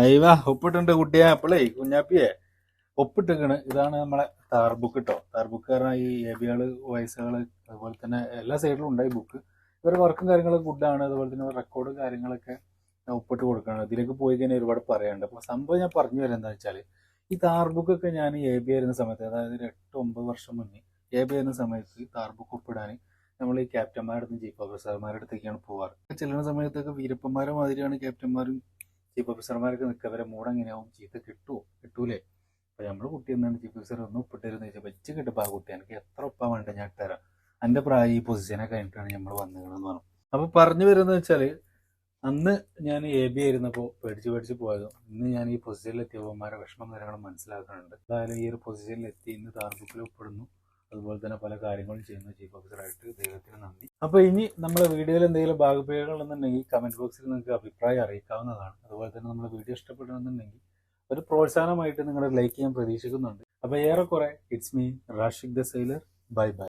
അയവാ ഒപ്പിട്ടുണ്ട് കുട്ടിയെ അപ്പളേ കുഞ്ഞാപ്പിയെ ഒപ്പിട്ടിക്കണ്. ഇതാണ് നമ്മളെ താർ ബുക്ക് കേട്ടോ. താർ ബുക്ക് കാരണം ഈ എബികള് വയസ്സുകള് അതുപോലെ തന്നെ എല്ലാ സൈഡിലും ഉണ്ട് ഈ ബുക്ക്. ഇവരുടെ വർക്കും കാര്യങ്ങളൊക്കെ ഗുഡാണ്. അതുപോലെ തന്നെ റെക്കോർഡും കാര്യങ്ങളൊക്കെ ഒപ്പിട്ട് കൊടുക്കണം. ഇതിലേക്ക് പോയി കഴിഞ്ഞാൽ ഒരുപാട് പറയാനുണ്ട്. അപ്പോൾ സംഭവം ഞാൻ പറഞ്ഞു വരാം എന്താ വെച്ചാൽ, ഈ താർ ബുക്കൊക്കെ ഞാൻ എ ബി ആയിരുന്ന സമയത്ത്, അതായത് ഒരു 8-9 വർഷം മുന്നേ എ ബി ആയിരുന്ന സമയത്ത് താർ ബുക്ക് ഒപ്പിടാൻ നമ്മൾ ഈ ക്യാപ്റ്റന്മാരുടെ അടുത്തും ചീഫ് ഓഫീസർമാരുടെ അടുത്തേക്കാണ് പോവാറ്. ചെല്ലുന്ന സമയത്തൊക്കെ വീരപ്പന്മാരെ മാതിരിയാണ് ക്യാപ്റ്റന്മാരും ചീഫ് ഓഫീസർമാരൊക്കെ നിൽക്കുക. അവരെ മൂഡ് എങ്ങനെയാവും, ചീത്ത കിട്ടുമോ കിട്ടൂലേ? അപ്പോൾ നമ്മൾ കുട്ടി എന്താണ് ചീഫ് ഓഫീസർ ഒന്ന് ഒപ്പിട്ടിരുന്ന് ചോദിച്ചാൽ വെച്ച് കിട്ടപ്പോൾ ആ കുട്ടി എനിക്ക് എത്ര ഒപ്പം വേണ്ട ഞാൻ ഇട്ടുതരാം, എൻ്റെ പ്രായം ഈ പൊസിഷനെ കഴിഞ്ഞിട്ടാണ് നമ്മൾ വന്നതെന്ന് പറഞ്ഞു. അപ്പോൾ പറഞ്ഞു വരുന്നത് വെച്ചാൽ, അന്ന് ഞാൻ എ ബി ആയിരുന്നപ്പോൾ പേടിച്ച് പോയതും ഇന്ന് ഞാൻ ഈ പൊസിഷനിൽ എത്തിയവന്മാരെ വിഷമം കാര്യങ്ങളും മനസ്സിലാക്കുന്നുണ്ട്. എന്തായാലും ഈ ഒരു പൊസിഷനിൽ എത്തി ഇന്ന് താർ ബുക്കിൽ ഒപ്പിടുന്നു, അതുപോലെ തന്നെ പല കാര്യങ്ങളും ചെയ്യുന്നു ചീഫ് ഓഫീസറായിട്ട്. ദൈവത്തിന് നന്ദി. അപ്പോൾ ഇനി നമ്മുടെ വീഡിയോയിൽ എന്തെങ്കിലും ഭാഗപ്പേടുകൾ എന്നുണ്ടെങ്കിൽ കമൻറ്റ് ബോക്സിൽ നിങ്ങൾക്ക് അഭിപ്രായം അറിയിക്കാവുന്നതാണ്. അതുപോലെ തന്നെ നമ്മുടെ വീഡിയോ ഇഷ്ടപ്പെടുന്നുണ്ടെങ്കിൽ ഒരു പ്രോത്സാഹനമായിട്ട് നിങ്ങളുടെ ലൈക്ക് ഞാൻ പ്രതീക്ഷിക്കുന്നുണ്ട്. അപ്പോൾ ഏറെക്കുറെ it's me Rashiq the sailor. Bye bye.